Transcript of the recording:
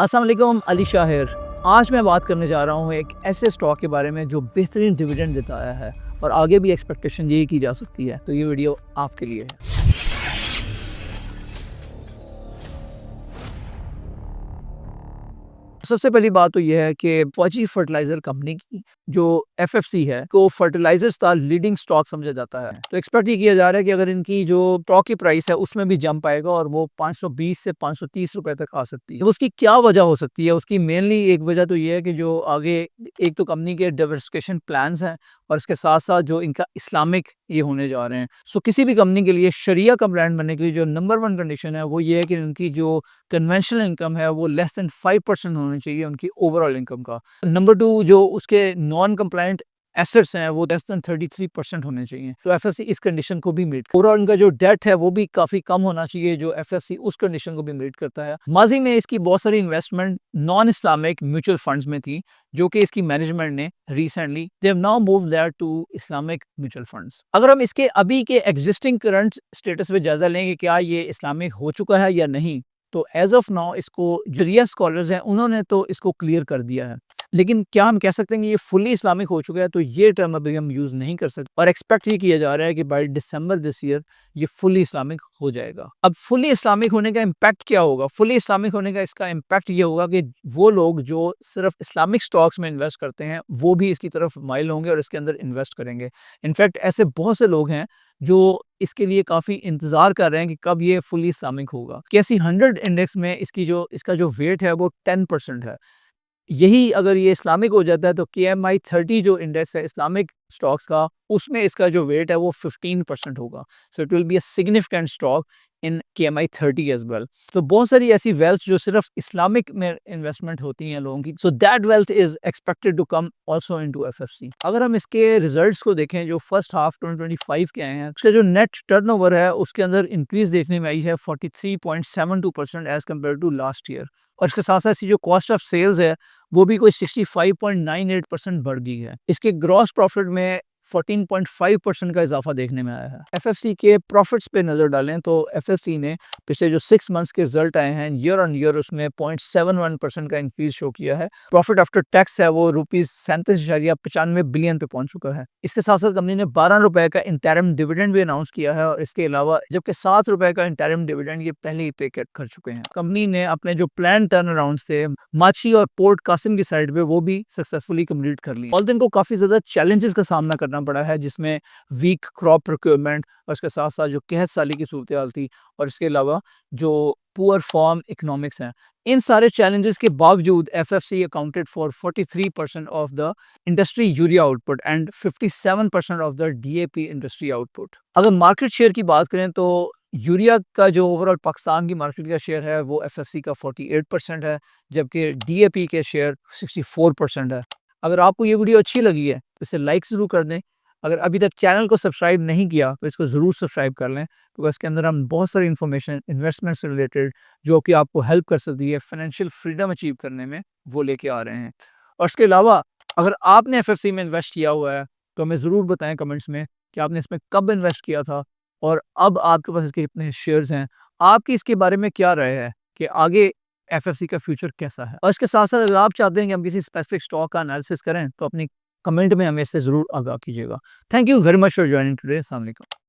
अस्सलाम वालेकुम, अली शाहिर। आज मैं बात करने जा रहा हूँ एक ऐसे स्टॉक के बारे में जो बेहतरीन डिविडेंड देता आया है और आगे भी एक्सपेक्टेशन यही की जा सकती है। तो ये वीडियो आपके लिए है। सबसे पहली बात तो ये है कि फौजी फर्टिलाइजर कंपनी की जो एफएफसी है को फर्टिलाइजर्स का लीडिंग स्टॉक समझा जाता है। तो एक्सपेक्ट ये किया जा रहा है कि अगर इनकी जो स्टॉक की प्राइस है उसमें भी जंप आएगा और वो 520 से 530 रुपए तक आ सकती है। उसकी क्या वजह हो सकती है? उसकी मेनली एक वजह तो ये है कि जो आगे एक तो कंपनी के डाइवर्सिफिकेशन प्लान्स हैं और इसके साथ साथ जो इनका इस्लामिक ये होने जा रहे हैं। सो किसी भी कंपनी के लिए शरिया का ब्रांड बनने के लिए जो नंबर वन कंडीशन है वो ये है कि उनकी जो कन्वेंशनल इनकम है वो लेस देन 5% होनी चाहिए उनकी ओवरऑल इनकम का। नंबर टू, जो उसके नॉन कंप्लायंट एसेट्स हैं वो लेस देन 33% होने चाहिए। तो एफएफसी इस कंडीशन को भी मीट। ओवरऑल उनका जो डेट है वो भी काफी कम होना चाहिए जो एफएफसी उस कंडीशन को भी मीट करता है। माजी में इसकी बहुत सारी investment non Islamic mutual funds में थी जो कि इसकी मैनेजमेंट ने recently they have now moved there to Islamic mutual funds. अगर हम इसके अभी के एग्जिस्टिंग करंट स्टेटस पे जायजा लेंगे क्या ये इस्लामिक हो चुका है या नहीं, तो एज ऑफ नाउ इसको जो रिया स्कॉलर्स हैं उन्होंने तो इसको क्लियर कर दिया है। लेकिन क्या हम कह सकते हैं कि ये फुली इस्लामिक हो चुका है? तो ये टर्म अभी हम यूज़ नहीं कर सकते और एक्सपेक्ट ये किया जा रहा है कि बाय दिसंबर दिस ईयर ये फुली इस्लामिक हो जाएगा। अब फुली इस्लामिक होने का इम्पैक्ट क्या होगा? फुली इस्लामिक होने का इसका इम्पैक्ट ये होगा कि वो लोग जो सिर्फ इस्लामिक स्टॉक्स में इन्वेस्ट करते हैं वो भी इसकी तरफ माइल होंगे और इसके अंदर इन्वेस्ट करेंगे। इनफैक्ट ऐसे बहुत से लोग हैं जो इसके लिए काफ़ी इंतज़ार कर रहे हैं कि कब ये फुली इस्लामिक होगा। कैसी 100 इंडेक्स में इसका जो वेट है वो 10% है। यही अगर ये इस्लामिक हो जाता है तो KMI 30 जो इंडेक्स है इस्लामिक स्टॉक्स का, उसमें इसका जो वेट है वो 15% होगा। So it will be a significant stock in KMI 30 as well. तो बहुत सारी ऐसी वेल्थ जो सिर्फ इस्लामिक में इन्वेस्टमेंट होती हैं लोगों की, so that wealth is expected to come also into FFC. अगर हम इसके रिजल्ट्स को देखें जो फर्स्ट हाफ 2025 के आए हैं, उसका जो नेट टर्नओवर है उसके अंदर इंक्रीज देखने में आई है 43.72% as compared to last year. और इसके साथ साथ जो कॉस्ट ऑफ सेल्स है वो भी कोई 65.98% बढ़ गई है। इसके ग्रॉस प्रॉफिट में 14.5% का इजाफा देखने में आया है। एफएफसी के प्रॉफिट्स पे नजर डालें तो एफएफसी ने पिछले जो 6 मंथ्स के रिजल्ट आए हैं ईयर ऑन ईयर उसमें 0.71% का इंक्रीज शो किया है। प्रॉफिट आफ्टर टैक्स है वो ₹37.95 बिलियन पे पहुंच चुका है। इसके साथ साथ कंपनी ने 12 रुपए का इंटरिम डिविडेंड भी अनाउंस किया है और इसके अलावा जबकि 7 रुपए का इंटरिम डिविडेंड ये पहले ही पे कर चुके हैं। कंपनी ने अपने जो प्लान टर्न अराउंड से माची और पोर्ट कासिम की साइड पे वो भी सक्सेसफुली कंप्लीट कर ली। ऑल्दो इनको काफी ज्यादा चैलेंजेस का सामना करना पड़ा है जिसमें वीक क्रॉप प्रोक्योरमेंट और इसके साथ साथ जो कहत साली की सूरत हाल थी और इसके अलावा जो पुअर फॉर्म इकोनॉमिक्स हैं। इन सारे चैलेंजेस के बावजूद FFC accounted for 43% of the industry urea output and 57% of the DAP industry output. अगर मार्केट शेयर की बात करें तो यूरिया का जो ओवरऑल पाकिस्तान की मार्केट का शेयर है वो एफएफसी का 48% है जबकि डीएपी के शेयर 64% है। अगर आपको ये वीडियो अच्छी लगी है तो इसे लाइक ज़रूर कर दें। अगर अभी तक चैनल को सब्सक्राइब नहीं किया तो इसको ज़रूर सब्सक्राइब कर लें क्योंकि इसके अंदर हम बहुत सारी इन्फॉर्मेशन इन्वेस्टमेंट से रिलेटेड जो कि आपको हेल्प कर सकती है फाइनेंशियल फ्रीडम अचीव करने में, वो लेके आ रहे हैं। और इसके अलावा अगर आपने एफएफसी में इन्वेस्ट किया हुआ है तो हमें ज़रूर बताएं कमेंट्स में कि आपने इसमें कब इन्वेस्ट किया था और अब आपके पास इसके कितने शेयर्स हैं। आपकी इसके बारे में क्या राय है कि आगे एफएफसी का फ्यूचर कैसा है? और इसके साथ साथ अगर आप चाहते हैं कि हम किसी स्पेसिफिक स्टॉक का एनालिसिस करें तो अपनी कमेंट में हमें इससे ज़रूर आगाह कीजिएगा। Thank you very much for joining today. अस्सलाम वालेकुम।